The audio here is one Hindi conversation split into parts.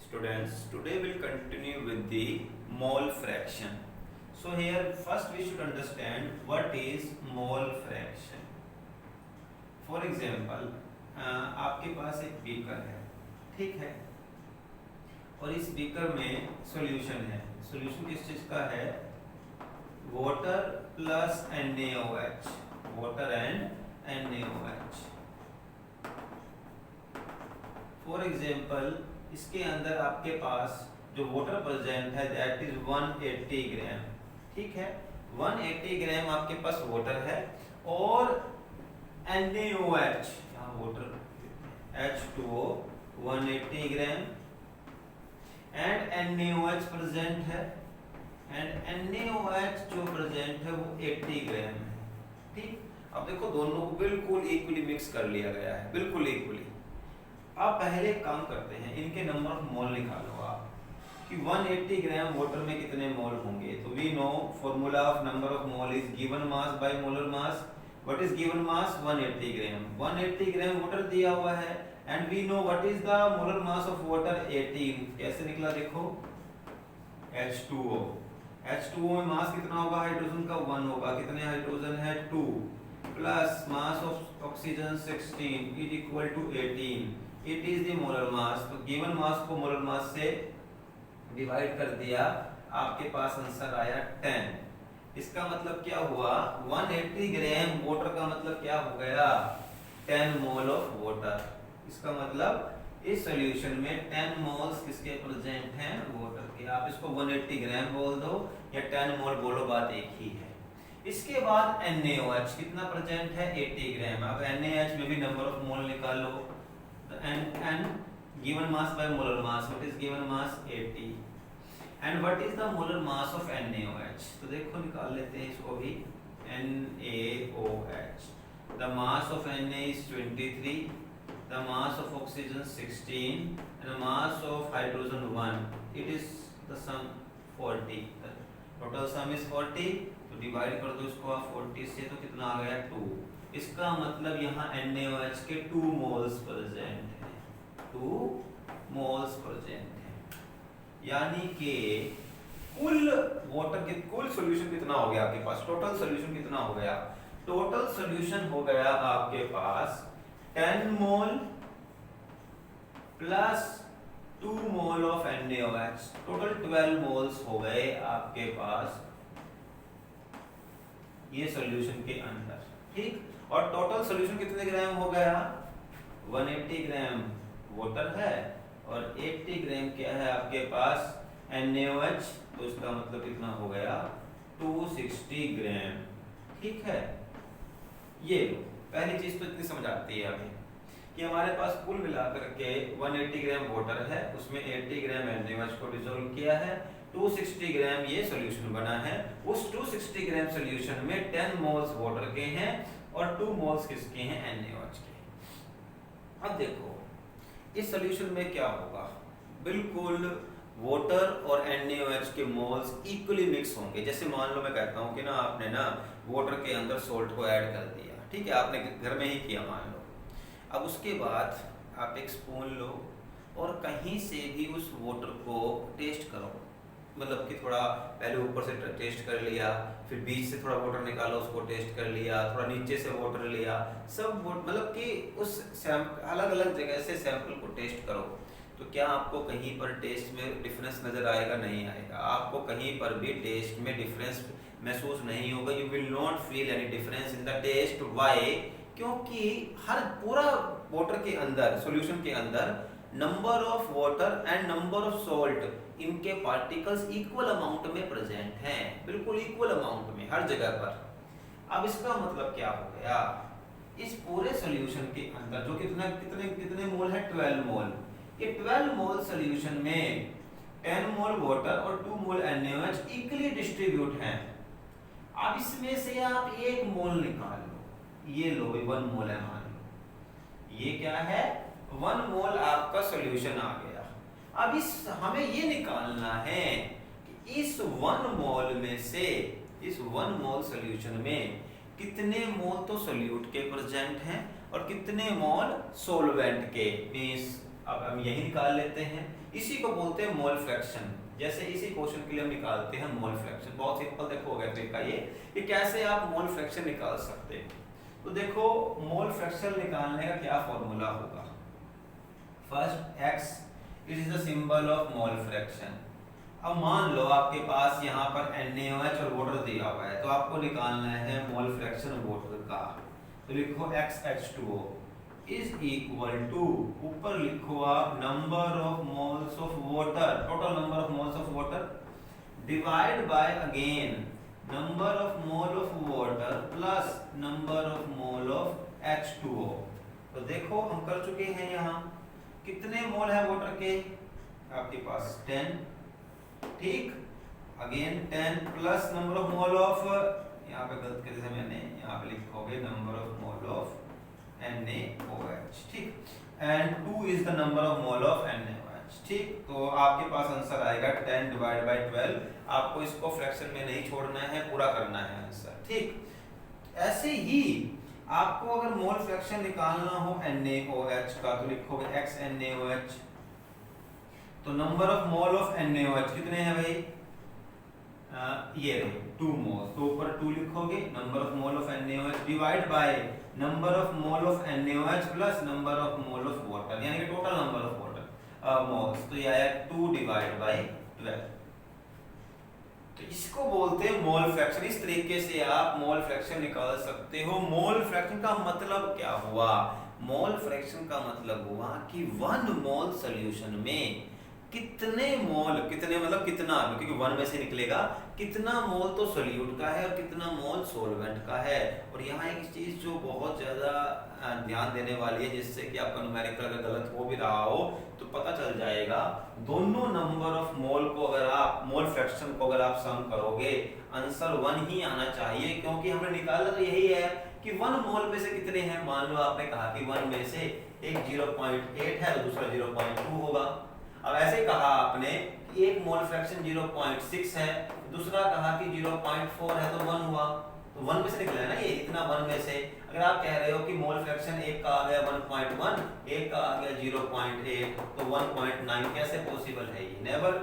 Students, today we'll continue with the mole fraction. So here first we should understand what is mole fraction. For example, आपके पास एक बीकर है, ठीक है, और इस बीकर में सॉल्यूशन है. सॉल्यूशन किस चीज का है? Water plus NaOH, water and NaOH. For example, इसके अंदर आपके पास जो वाटर प्रेजेंट है दैट इज 180 ग्राम, ठीक है. 180 ग्राम आपके पास वाटर है और NaOH, यहाँ water H2O 180 gram and NaOH present है, एंड NaOH जो प्रेजेंट है वो 80 ग्राम है, ठीक. अब देखो दोनों को बिल्कुल इक्वली मिक्स कर लिया गया है, बिल्कुल इक्वली. आप पहले एक काम करते हैं, इनके नंबर ऑफ मोल निकालो आप कि 180 ग्राम वाटर में कितने मोल होंगे. तो we know formula of number of mole is given mass by molar mass. What is given mass? 180 gram. 180 gram water दिया हुआ है and we know what is the molar mass of water 18. कैसे निकला देखो, H2O. H2O में मास कितना होगा? हाइड्रोजन का 1 होगा. कितने हाइड्रोजन है? 2 plus mass of oxygen 16 is equal to 18. It is the molar mass. तो गिवन मास को मोलर मास से डिवाइड कर दिया, आपके पास आंसर आया 10. इसका मतलब क्या हुआ? 180 ग्राम वाटर का मतलब क्या हो गया? 10 मोल ऑफ वाटर. इसका मतलब इस सॉल्यूशन में 10 मोल्स किसके प्रेजेंट हैं? वाटर के. आप इसको 180 ग्राम बोल दो या 10 मोल बोलो, बात एक ही है. इसके बाद NaOH कितना प्रेजेंट है? 80 ग्राम. अब NaOH में भी नंबर ऑफ मोल निकालो. And given mass by molar mass, what is given mass? 80. And what is the molar mass of NaOH? तो देखो निकाल लेते हैं इसको भी. NaOH. The mass of Na is 23. The mass of oxygen 16. And the mass of hydrogen 1. It is the sum 40. The total sum is 40. तो डिवाइड कर दो इसको आप 40 से, तो कितना आ गया? 2. इसका मतलब यहाँ NaOH के 2 मोल्स प्रेजेंट हैं. 2 मोल्स प्रेजेंट हैं. यानी कि कुल वाटर के कुल सॉल्यूशन कितना हो गया आपके पास? टोटल सॉल्यूशन कितना हो गया? टोटल सॉल्यूशन हो गया आपके पास 10 mole plus 2 mole of NaOH. Total 12 moles हो गए आपके पास ये सॉल्यूशन के अंदर, ठीक. और टोटल सॉल्यूशन कितने ग्राम हो गया? 180 ग्राम वाटर है और 80 ग्राम क्या है आपके पास? NaOH. तो इसका मतलब कितना हो गया? 260 ग्राम, ठीक है. ये पहली चीज तो इतनी समझ आती है अभी कि हमारे पास कुल मिलाकर के 180 ग्राम वाटर है, उसमें 80 ग्राम NaOH को डिसॉल्व किया है, 260 ग्राम ये सॉल्यूशन बना है. उस 260 ग्राम सॉल्यूशन में 10 मोल्स वाटर के हैं और 2 मोल्स किसके हैं? NaOH के. अब देखो इस सॉल्यूशन में क्या होगा? बिल्कुल वाटर और NaOH के मोल्स इक्वली मिक्स होंगे. जैसे मान लो मैं कहता हूँ कि ना आपने ना वाटर के अंदर सॉल्ट को ऐड कर दिया, ठीक है, आपने घर में ही किया मान लो. अब उसके बाद आप एक स्पून लो और कहीं से भी उस वाटर को टेस्ट करो. मतलब कि थोड़ा पहले ऊपर से टेस्ट कर लिया, फिर बीच से थोड़ा वाटर निकालो, उसको टेस्ट कर लिया, थोड़ा नीचे से वाटर लिया, सब मतलब कि उस अलग अलग जगह से सैंपल को टेस्ट करो. तो क्या आपको कहीं पर टेस्ट में डिफरेंस नजर आएगा? नहीं आएगा. आपको कहीं पर भी टेस्ट में डिफरेंस महसूस नहीं होगा. You will not feel any difference in the taste. Why? क्योंकि हर पूरा वाटर के अंदर, सॉल्यूशन के अंदर number of water and number of salt, इनके पार्टिकल्स इक्वल अमाउंट में प्रेजेंट हैं, बिल्कुल इक्वल अमाउंट में हर जगह पर. अब इसका मतलब क्या हो गया? इस पूरे सॉल्यूशन के अंदर जो कितने कितने कितने मोल है? 12 मोल. ये 12 मोल सॉल्यूशन में 10 मोल वाटर और 2 मोल NaOH इक्वली डिस्ट्रीब्यूट हैं. अब इसमें से आप 1 मोल निकाल लो. ये लो 1 मोल है मान लो. ये क्या है? 1 मोल आपका सॉल्यूशन आ गया. अब इस हमें ये निकालना है कि इस 1 मोल में से, इस 1 मोल सॉल्यूशन में कितने मोल तो सोल्यूट के प्रेजेंट हैं और कितने मोल सोलवेंट के. मींस अब हम यही निकाल लेते हैं इसी को बोलते हैं मोल फ्रैक्शन। जैसे इसी क्वेश्चन के लिए हम निकालते हैं मोल फ्रैक्शन। बहुत सिंपल देखो हो गया तरीका ये कि कैसे आप मोल फ्रैक्शन निकाल सकते हैं। तो देखो मोल फ्रैक्शन निकालने का क्या फॉर्मूला होगा। First x is the symbol of mole fraction. अब मान लो आपके पास यहाँ पर NaOH और वाटर दिया हुआ है, तो आपको निकालना है मोल फ्रैक्शन वाटर का। तो लिखो XH2O इज इक्वल टू, ऊपर लिखो आप number of moles of water, total number of moles of water divide by again number of mole of water plus number of mole of H2O। तो देखो हम कर चुके हैं यहाँ कितने मोल है वाटर के, आपके पास 10, ठीक, again 10 plus number of mole of, यहाँ पे गलत कर दिया मैंने, यहाँ पे लिखोगे number of mole of NaOH, ठीक, and 2 is the number of mole of NaOH, ठीक। तो आपके पास आंसर आएगा 10 डिवाइड बाय 12। आपको इसको फ्रैक्शन में नहीं छोड़ना है, पूरा करना है आंसर, ठीक। ऐसे ही आपको अगर मोल फ्रैक्शन निकालना हो NaOH का, तो लिखोगे XNaOH। तो number of mole of NaOH कितने हैं भाई, ये रहे 2 मोल, तो ऊपर 2 लिखोगे, number of mole of NaOH divide by number of mole of NaOH plus number of mole of water, यानी कि total number of water moles. तो ये आया 2 डिवाइड बाय 12। तो इसको बोलते हैं मोल फ्रैक्शन। इस तरीके से आप मोल फ्रैक्शन निकाल सकते हो। मोल फ्रैक्शन का मतलब क्या हुआ, मोल फ्रैक्शन का मतलब हुआ कि 1 मोल सॉल्यूशन में कितने मोल, कितने मतलब कितना, क्योंकि 1 में से निकलेगा, कितना मोल तो सोल्यूट का है और कितना मोल सोलवेंट का है। और यहाँ एक चीज जो बहुत ज्यादा ध्यान देने वाली है, जिससे कि आपका न्यूमेरिकल अगर गलत हो भी रहा हो तो पता चल जाएगा, दोनों नंबर ऑफ मोल को अगर आप, मोल फ्रैक्शन को अगर आप सम करोगे, आंसर 1 ही आना चाहिए, क्योंकि हमने निकाला तो यही है कि 1 मोल में से कितने हैं। मान लो आपने कहा कि 1 में से एक 0.8 है और दूसरा 0.2 होगा। अब ऐसे कहा आपने कि एक मोल फ्रैक्शन 0.6 है, दूसरा कहा कि 0.4 है, तो 1 हुआ, तो 1 में से निकला है ना ये, इतना 1 में से। अगर आप कह रहे हो कि मोल फ्रैक्शन एक का आ गया 1.1, एक का आ गया 0.8, तो 1.9 कैसे पॉसिबल है ये, नेवर।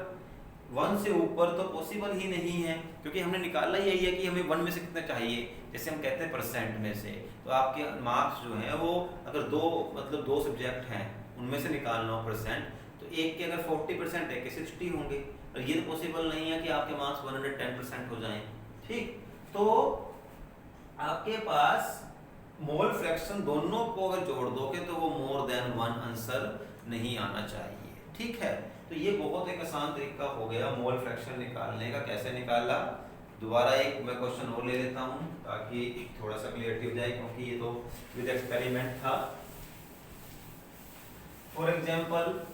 1 से ऊपर तो पॉसिबल ही नहीं है, क्योंकि हमने निकाला यही है कि हमें 1 में से कितना चाहिए, जैसे हम कहते हैं परसेंट में से। तो आपके मार्क्स जो हैं वो अगर दो सब्जेक्ट हैं उनमें से निकालना हो परसेंट, तो एक के अगर 40% है कि 60 होंगे, और ये तो पॉसिबल नहीं है कि आपके मार्क्स 110% हो जाएं, ठीक। तो आपके पास मोल फ्रैक्शन दोनों को अगर जोड़ दोगे तो वो मोर देन 1 आंसर नहीं आना चाहिए, ठीक है। तो ये बहुत एक आसान तरीका हो गया मोल फ्रैक्शन निकालने का। कैसे निकाला, दोबारा एक मैं क्वेश्चन और ले लेता हूँ ताकि थोड़ा सा क्लियरिटी हो जाए, क्योंकि ये तो विद एक्सपेरिमेंट था। फॉर एग्जांपल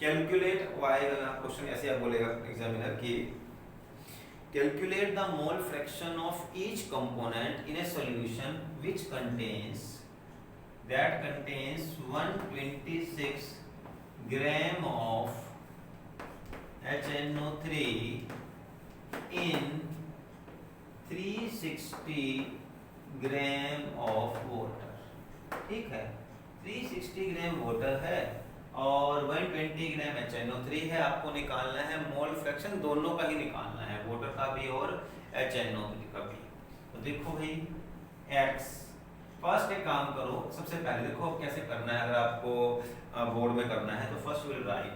कैलकुलेट क्वेश्चन ऐसे आप बोलेगा एग्जामिनर की, calculate the mole fraction of each component in A solution which contains 126 gram of HNO3 in 360 gram of water, ठीक है। 360 ग्राम वाटर है और 120 ग्राम HNO3 है। आपको निकालना है मोल फ्रैक्शन, दोनों का ही निकालना है, वाटर का भी और HNO3 का भी। तो देखो भाई x, फर्स्ट एक काम करो, सबसे पहले देखो कैसे करना है। अगर आपको बोर्ड में करना है तो first will write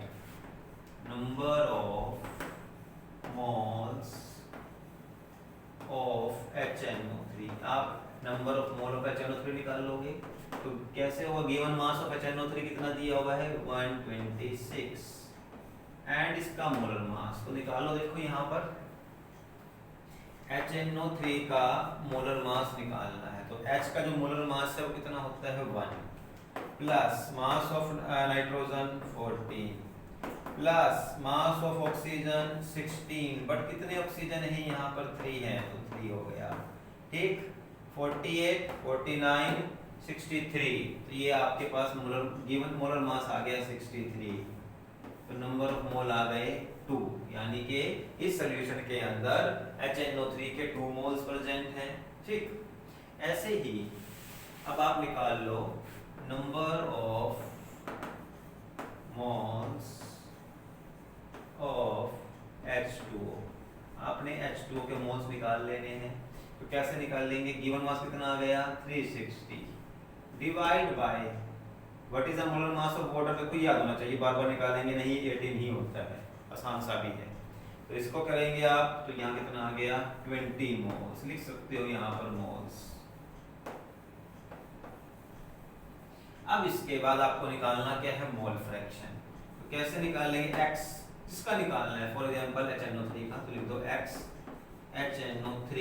number of moles of HNO3। आप number of mole of HNO3 निकाल लोगे, तो कैसे होगा, गिवन मास ऑफ HNO3 कितना दिया हुआ है 126 एंड इसका मोलर मास तो निकालो। देखो यहाँ पर HNO3 का मोलर मास निकालना है, तो H का जो मोलर मास है वो कितना होता है 1 plus mass of nitrogen 14 plus mass of oxygen 16, but कितने ऑक्सीजन है यहाँ पर 3 है, तो 3 हो गया, ठीक। 48 49 63, तो ये आपके पास मोलर गिवन मोलर मास आ गया 63, तो नंबर ऑफ मोल आ गए 2, यानी कि इस सॉल्यूशन के अंदर HNO3 के 2 मोल्स प्रेजेंट हैं, ठीक। ऐसे ही अब आप निकाल लो नंबर ऑफ मोल्स मोल्स निकाल लेने हैं। तो कैसे निकाल लेंगे? गिवन मास कितना आ गया 360 divide by what is the molar mass of water. देखो याद होना चाहिए, बार बार निकालेंगे नहीं, 18 ही होता है, आसान सा भी है। तो इसको करेंगे आप तो यहाँ कितना आ गया 20 मोल्स, लिख सकते हो यहाँ पर मोल्स। अब इसके बाद आपको निकालना क्या है मोल फ्रैक्शन। तो कैसे निकालेंगे? x जिसका निकालना है, फॉर एग्जांपल HNO3 का, तो लिख दो x HNO3।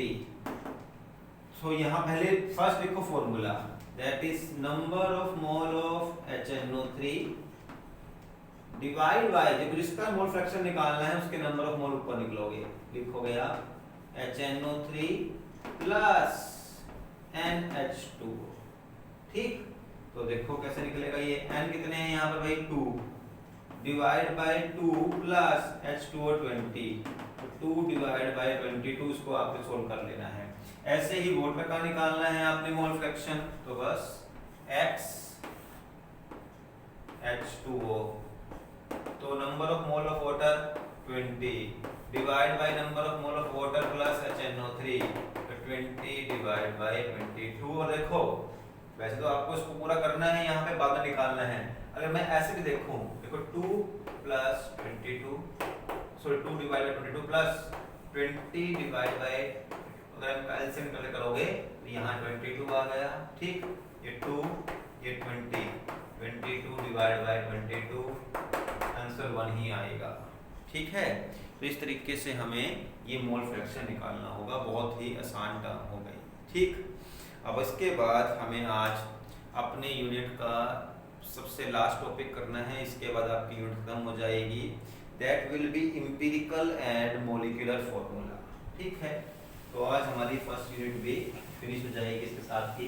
सो यहाँ पहले फर्स्ट लिखो formula, that is number of mole of HNO3 divide by जिसका मोल फ्रैक्शन निकालना है उसके नंबर ऑफ मोल ऊपर निकलोगे, लिखोगे आप HNO3 प्लस NH2। ठीक, तो देखो कैसे निकलेगा ये, n कितने हैं यहाँ पर भाई 2 डिवाइड बाय 2 प्लस H2O 20, तो 2 डिवाइड बाय 22 इसको आपको सोल्व कर लेना है। ऐसे ही वाटर का निकालना है आपने मोल फ्रैक्शन, तो बस x H2O, तो number of mole of water 20 divide by number of mole of water plus HNO3, तो 20 डिवाइड बाय 22। और देखो वैसे तो आपको इसको पूरा करना है, यहाँ पे बाद में निकालना है। अगर मैं ऐसे भी देखूं, देखो 2 plus 22, sorry 2 divide by 22 plus 20 divide by, अगर आप एलसीएम निकाल करोगे तो यहाँ 22 आ गया। ठीक, ये 2 ये 20, 22 डिवाइड बाय 22, आंसर 1 ही आएगा। ठीक है, तो इस तरीके से हमें ये मोल फ्रैक्शन निकालना होगा, बहुत ही आसान टर्म हो गई। ठीक, अब इसके बाद हमें आज अपने यूनिट का सबसे लास्ट टॉपिक करना है, इसके बाद आपकी यूनिट खत्म हो जाएगी। That will B empirical and molecular formula. ठीक है, तो आज हमारी फर्स्ट यूनिट भी फिनिश हो जाएगी इसके साथ ही।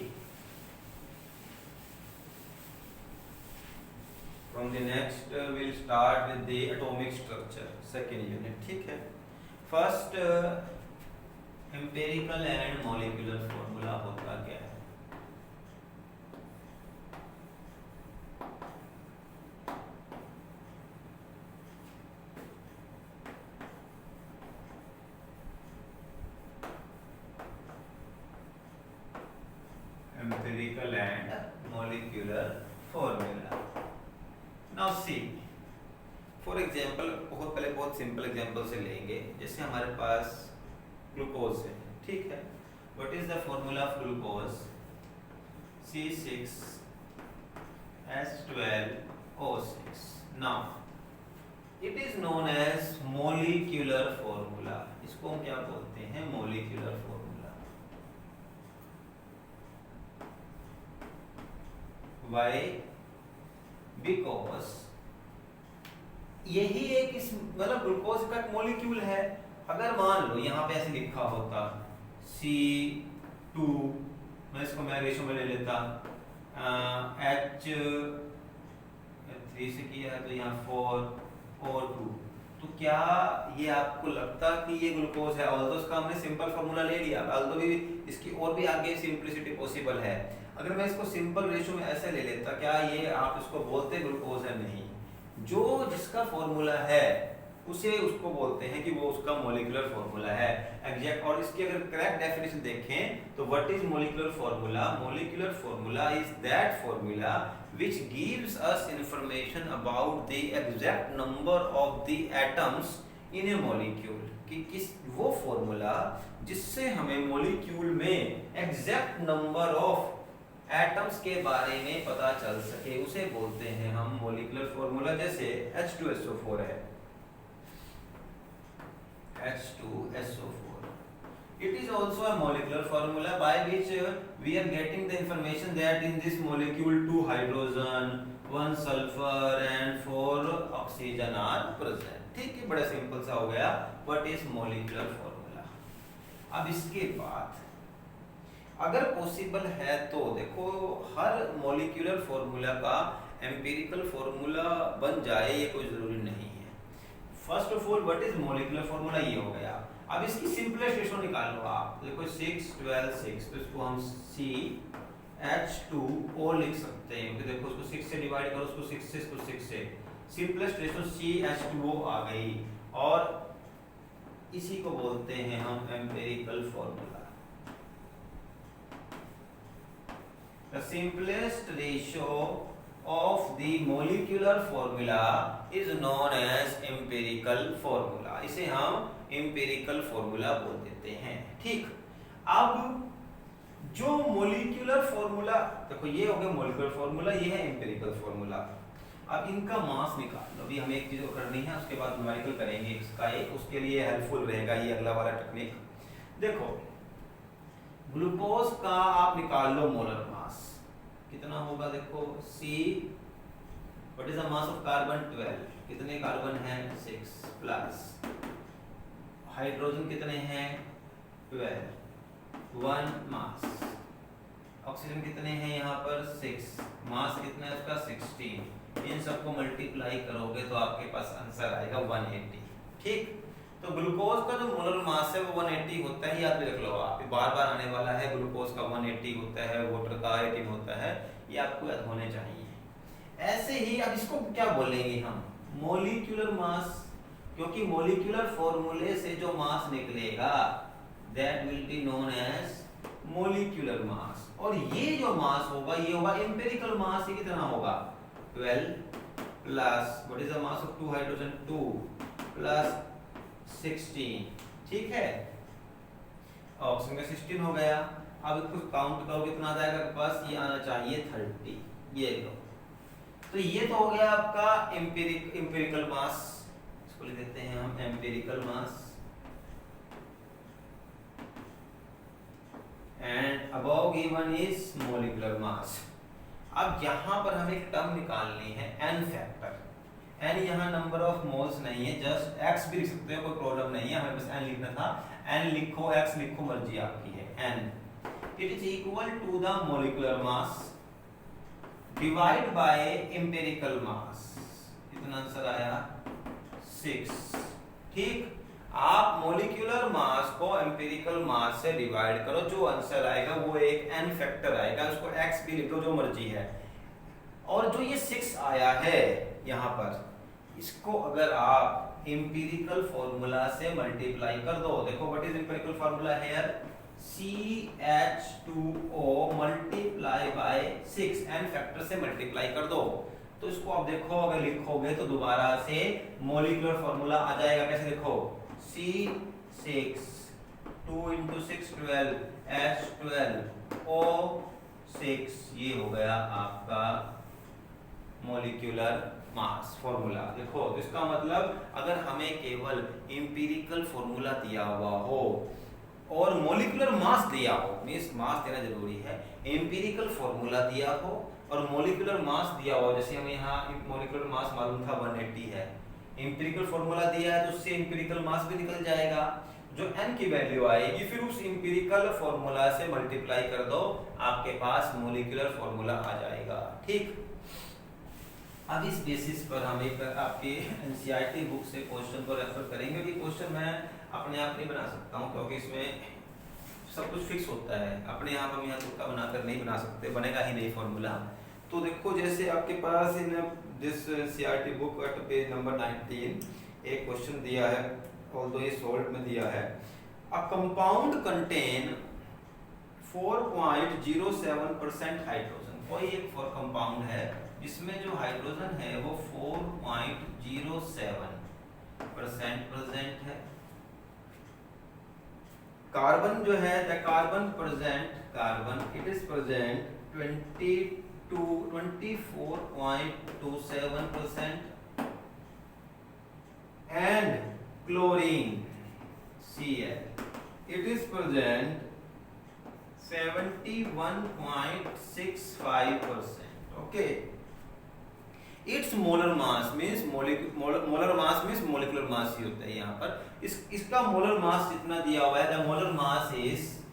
From the next will start with the atomic structure, second unit. ठीक है, first empirical and molecular formula होता क्या है? Empirical and molecular formula. Now see for example, बहुत सिंपल एग्जांपल से लेंगे। जैसे हमारे पास ग्लूकोज है, ठीक है, what is the formula of glucose? C6H12O6। Now it is known as molecular formula. इसको हम क्या बोलते हैं? Molecular formula. व्हाई? बिकॉज यही एक इस मतलब ग्लूकोज का मॉलिक्यूल है। अगर मान लो यहाँ पे ऐसे लिखा होता C2, मैं इसको मैं रेशो में ले लेता, H3 से किया है तो यहाँ 4 और 2, तो क्या ये आपको लगता कि ये ग्लूकोज है? ऑल्दो इसका हमने सिंपल फार्मूला ले लिया, ऑल्दो भी इसकी और भी आगे सिंपलिसिटी पॉसिबल है। अगर मैं इसको सिंपल रेशो में ऐसे ले लेता, क्या ये आप इसको बोलते ग्लूकोज है? नहीं, जो जिसका फॉर्मूला है उसे उसको बोलते हैं कि वो उसका मॉलिक्यूलर फॉर्मूला है एग्जैक्ट। और इसकी अगर करेक्ट डेफिनेशन देखें तो what is molecular formula? Molecular formula is that formula which gives us information about the exact number of the atoms in a molecule। कि किस वो फॉर्मूला जिससे हमें मॉलिक्यूल में एग्जैक्ट नंबर ऑफ एटम्स के बारे में पता चल सके, उसे बोलते हैं हम मॉलिक्यूलर फॉर्मूला। जैसे H2SO4 है, H2SO4, it is also a molecular formula by which we are getting the information that in this molecule 2 hydrogen 1 sulfur and 4 oxygen are present। ठीक है, बड़ा सिंपल सा हो गया what is molecular formula। अब इसके बाद अगर पॉसिबल है तो देखो हर मॉलिक्यूलर फॉर्मूला का एम्पिरिकल फॉर्मूला बन जाए ये कोई जरूरी नहीं है। First of all what is molecular formula, ये हो गया। अब इसकी सिंपलेस्ट रेशो निकाल लो आप, देखो 6 12 6, तो इसको हम CH2O लिख सकते हैं क्योंकि देखो उसको 6 से डिवाइड करो, उसको 6 से, इसको 6 से, सिंपलेस्ट रेशो CH2O आ गई। और इसी को बोलते हैं हम empirical formula. The simplest ratio of the molecular formula is known as empirical formula। इसे हम empirical formula बोल देते हैं। ठीक, अब जो मोलिकुलर फॉर्मूला, देखो ये हो गया मोलिकुलर फॉर्मूला, ये है एम्पिरिकल फॉर्मूला। अब इनका मास निकाल लो। अभी हमें एक चीज को करनी है, उसके बाद न्यूमेरिकल करेंगे इसका एक, उसके लिए हेल्पफुल रहेगा ये अगला वाला टेक्निक। देखो ग्लूकोज का आप निकाल लो मोलर मास, कितना होगा? देखो C, what is the mass of carbon? 12। कितने कार्बन हैं? 6 प्लस हाइड्रोजन कितने हैं? 12, 1 मास। ऑक्सीजन कितने हैं यहाँ पर? 6, मास कितना है उसका? 16। इन सबको मल्टीप्लाई करोगे तो आपके पास आंसर आएगा 180। ठीक, तो ग्लूकोज का जो मोलर मास है वो 180 होता है, याद रख लो आप, बार बार आने वाला है। ग्लूकोज का 180 होता है, वाटर का 18 होता है, ये आपको याद होने चाहिए। ऐसे ही अब इसको क्या बोलेंगे हम? मोलिकुलर मास, क्योंकि मोलिकुलर फॉर्मूले से जो मास निकलेगा that will be known as molecular mass. और ये जो मास होगा ये होगा एम्पिरिकल मास। ये कितना होगा? 12 plus what is the mass of 2 hydrogen? 2 plus 16। ठीक है, ऑक्सीजन का 16 हो गया। अब इसको काउंट करो कितना आ जाएगा आपके पास? ये आना चाहिए 30। ये लो, तो ये तो हो गया आपका एम्पिरिकल मास। इसको लिख देते हैं हम empirical mass. And above given is molecular mass. अब यहाँ पर हमें एक टर्म निकालनी है, n फैक्टर। n यहाँ नंबर ऑफ मोल्स नहीं है, जस्ट x भी लिख सकते हो, कोई प्रॉब्लम नहीं है, हमें बस n लिखना था। n लिखो, x लिखो, मर्जी आपकी है। n it is equal to the molecular mass divide by empirical mass. कितना आंसर आया? 6। ठीक, आप मोलिकुलर मास को एम्पिरिकल मास से डिवाइड करो, जो आंसर आएगा वो एक n फैक्टर आएगा, उसको x भी लिख दो, जो मर्जी है। और जो ये 6 आया है यहाँ पर, इसको अगर आप एम्पिरिकल फॉर्मूला से मल्टीप्लाई कर दो, देखो what is empirical formula here? CH2O multiply by 6, n factor से मल्टीप्लाई कर दो। तो इसको आप देखो, अगर लिखोगे तो दोबारा से मोलिकुलर फॉर्मूला आ जाएगा। कैसे देखो? C6 2 × 6 12 H12O6। ये हो गया आपका मोलिकुलर मास फॉर्मूला। देखो, तो इसका मतलब अगर हमें केवल एम्पिरिकल फॉर्मूला दिया हुआ हो और मोलिकुलर मास दिया हो, मींस मास देना जरूरी है, एम्पिरिकल फॉर्मूला दिया हो और मोलिकुलर मास दिया हो, जैसे हमें यहाँ मोलिकुलर मास मालूम था 180 है, एम्पिरिकल फॉर्मूला दिया है तो उससे एम्पिरिकल मास भी निकल जाएगा। जो n की वैल्यू आएगी फिर उस एम्पिरिकल फॉर्मूला से मल्टीप्लाई कर दो, आपके पास मोलिकुलर फॉर्मूला आ जाएगा। ठीक, अब इस बेसिस पर हम एक आपके एनसीईआरटी बुक से क्वेश्चन को रेफर करेंगे। ये क्वेश्चन मैं अपने आप नहीं बना सकता हूँ, क्योंकि इसमें सब कुछ फिक्स होता है, अपने आप हम यहाँ तुक्का बनाकर नहीं बना सकते, बनेगा ही नहीं फॉर्मूला। तो देखो, जैसे आपके पास in this NCERT book at page number 19 एक क्वेश्चन दिया है, ऑल्दो ये सॉल्ट में दिया है। A compound contain 4.07% hydrogen. कोई एक कंपाउंड है जिसमें जो हाइड्रोजन है वो 4.07% प्रेजेंट है। कार्बन जो है the carbon it is present 24.27% and chlorine Cl it is present 71.65%. okay, its molar mass means molar mass means molecular mass ही होता है यहाँ पर। इसका मोलर मास जितना दिया हुआ है, the molar mass is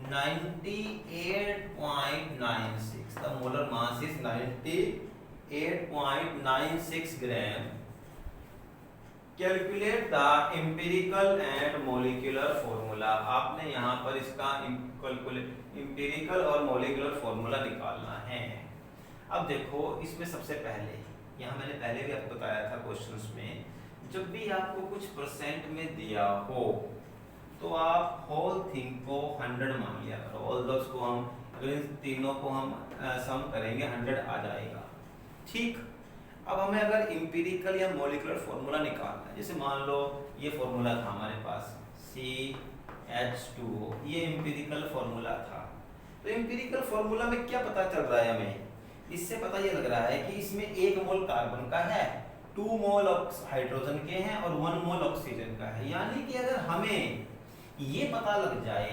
98.96, the molar mass is 98.96 gram. Calculate the empirical and molecular formula. आपने यहाँ पर इसका एम्पिरिकल और मोलिकुलर फॉर्मूला निकालना है। अब देखो, इसमें सबसे पहले, यहाँ मैंने पहले भी आपको बताया था क्वेश्चंस में, जब भी आपको कुछ परसेंट में दिया हो तो आप होल थिंग को 100 मान लिया करो। ऑल दोस को हम अगर इन तीनों को हम सम करेंगे 100 आ जाएगा। ठीक, अब हमें अगर इंपीरिकल या मॉलिक्यूलर फॉर्मूला निकालना है, जैसे मान लो ये फॉर्मूला था हमारे पास CH2O, ये इंपीरिकल फॉर्मूला था। तो इंपीरिकल फॉर्मूला में क्या पता चल रहा है हमें? इससे पता ये लग रहा है कि इसमें 1 मोल कार्बन का है, 2 मोल हाइड्रोजन के हैं और 1 मोल ऑक्सीजन का है। यानी कि अगर हमें ये पता लग जाए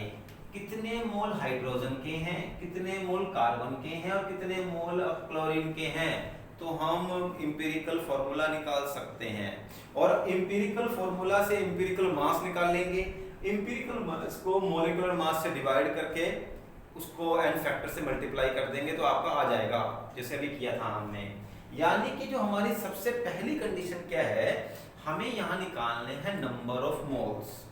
कितने मोल हाइड्रोजन के हैं, कितने मोल कार्बन के हैं और कितने मोल क्लोरीन के हैं, तो हम इंपीरिकल फॉर्मूला निकाल सकते हैं। और इंपीरिकल फॉर्मूला से इंपीरिकल मास निकाल लेंगे। इंपीरिकल मास को मॉलिक्यूलर मास से डिवाइड करके उसको n फैक्टर से मल्टीप्लाई कर देंगे तो आपका आ जाएगा, जैसे अभी किया था हमने। यानी कि जो हमारी सबसे पहली कंडीशन क्या है, हमें यहाँ निकालने हैं नंबर ऑफ मोल्स।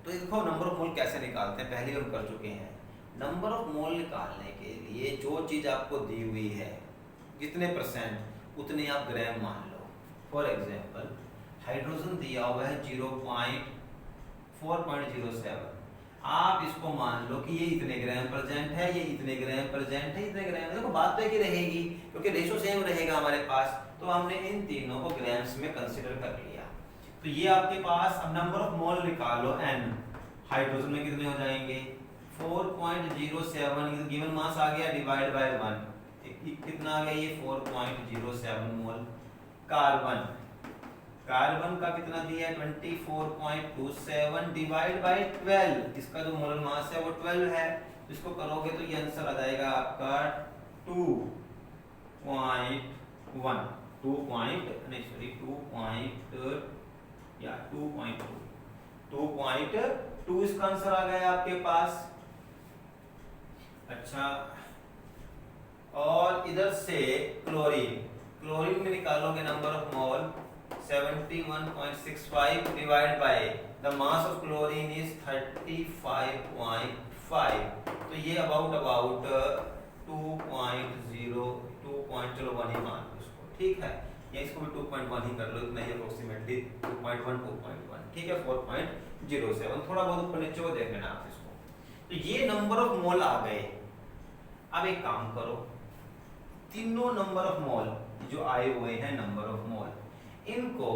तो देखो नंबर ऑफ मोल कैसे निकालते हैं, पहले हम कर चुके हैं। नंबर ऑफ मोल निकालने के लिए जो चीज आपको दी हुई है, जितने परसेंट उतने आप ग्राम मान लो। फॉर एग्जांपल हाइड्रोजन दिया हुआ है 4.07, आप इसको मान लो कि ये इतने ग्राम प्रेजेंट है, ये इतने ग्राम प्रेजेंट है, इतने ग्राम। देखो बात तो एक ही रहेगी क्योंकि रेशो सेम रहेगा हमारे पास, तो हमने इन तीनों को ग्राम्स में कंसीडर कर लिया। तो ये आपके पास अब नंबर ऑफ मोल निकालो n, हाइड्रोजन में कितने हो जाएंगे 4.07, गिवन मास आ गया डिवाइड बाय 1, कितना आ गया ये 4.07 मोल। कार्बन का कितना दिया है 24.27 डिवाइड बाय 12, इसका जो मोलर मास है वो 12 है। तो इसको करोगे तो ये आंसर आ जाएगा आपका 2.2 इसका आंसर आ गया आपके पास। अच्छा, और इधर से क्लोरीन में निकालोगे number of mole 71.65 divide by the mass of chlorine is 35.5, तो ये अबाउट 2.1 ही मान लो इसको, ठीक है, या इसको भी 2.1 ही कर लो, इतना ही अप्रोक्सीमेटली 2.1 ठीक है 4.07, थोड़ा बहुत ऊपर नीचे हो देख लेना आप इसको। तो ये नंबर ऑफ मोल आ गए। अब एक काम करो, तीनों नंबर ऑफ मोल जो आए हुए हैं नंबर ऑफ मोल, इनको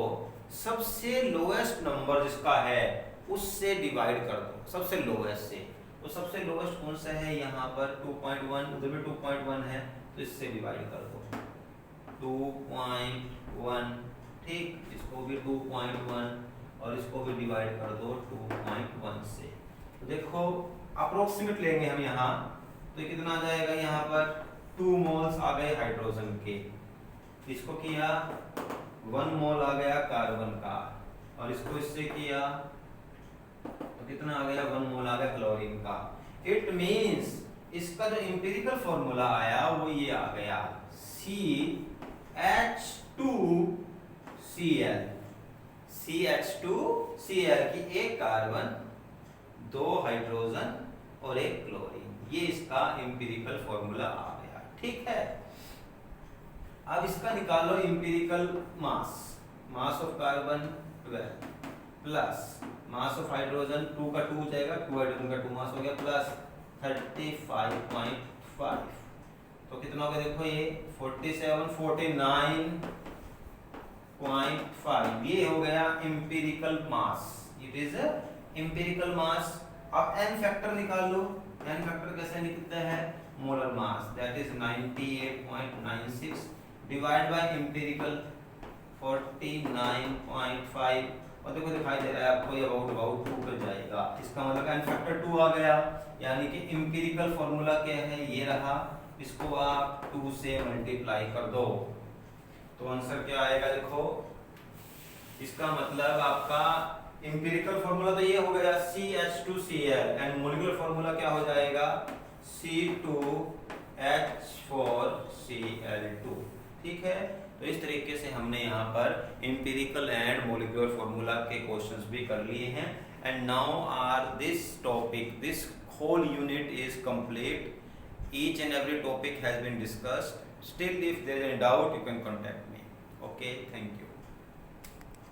सबसे लोएस्ट नंबर जिसका है उससे डिवाइड कर दो, सबसे लोएस्ट से। तो सबसे लोएस्ट कौन सा है यहाँ पर 2.1, उधर भी 2.1 है, तो इससे डिवाइड कर दो 2.1, ठीक, इसको भी 2.1 और इसको भी डिवाइड कर दो 2.1 से। तो देखो अप्रोक्सीमेट लेंगे हम यहाँ, तो कितना आ जाएगा यहाँ पर 2 मोल्स आ गए हाइड्रोजन के, इसको किया 1 मोल आ गया कार्बन का, और इसको इससे किया तो कितना आ गया 1 मोल आ गया क्लोरीन का। इट मींस इसका जो इंपीरिकल फॉर्मूला आया वो ये आ गया CH2Cl की एक कार्बन, 2 हाइड्रोजन और एक क्लोरीन, ये इसका इंपीरिकल फॉर्मूला आ गया, ठीक है। अब इसका निकालो empirical mass of carbon 12 plus mass of hydrogen 2 का 2 हो जाएगा, 2 हाइड्रोजन का 2 मास हो गया, प्लस 35.5, तो कितना हो गया देखो ये 49.5, ये हो गया empirical mass, it is empirical mass. अब n फैक्टर निकाल लो, n फैक्टर कैसे निकलता है molar mass, that is 98.96 divide by empirical 49.5, और देखो दिखाई दे रहा है आपको ये अबाउट 2 कर जाएगा, इसका मतलब n फैक्टर 2 आ गया। यानी कि इंपीरिकल फॉर्मूला क्या है ये रहा, इसको आप 2 से मल्टीप्लाई कर दो तो आंसर क्या आएगा देखो, इसका मतलब आपका इंपीरिकल फॉर्मूला तो ये हो गया CH2Cl एंड मॉलिक्यूलर फॉर्मूला क्या हो जाएगा C2H4Cl2, ठीक है। तो इस तरीके से हमने यहाँ पर इंपीरिकल एंड मॉलिक्यूलर फॉर्मूला के क्वेश्चंस भी कर लिए हैं। And now are this whole unit is complete. Each and every topic has been discussed. Still if there is any doubt you can contact me. Okay, thank you.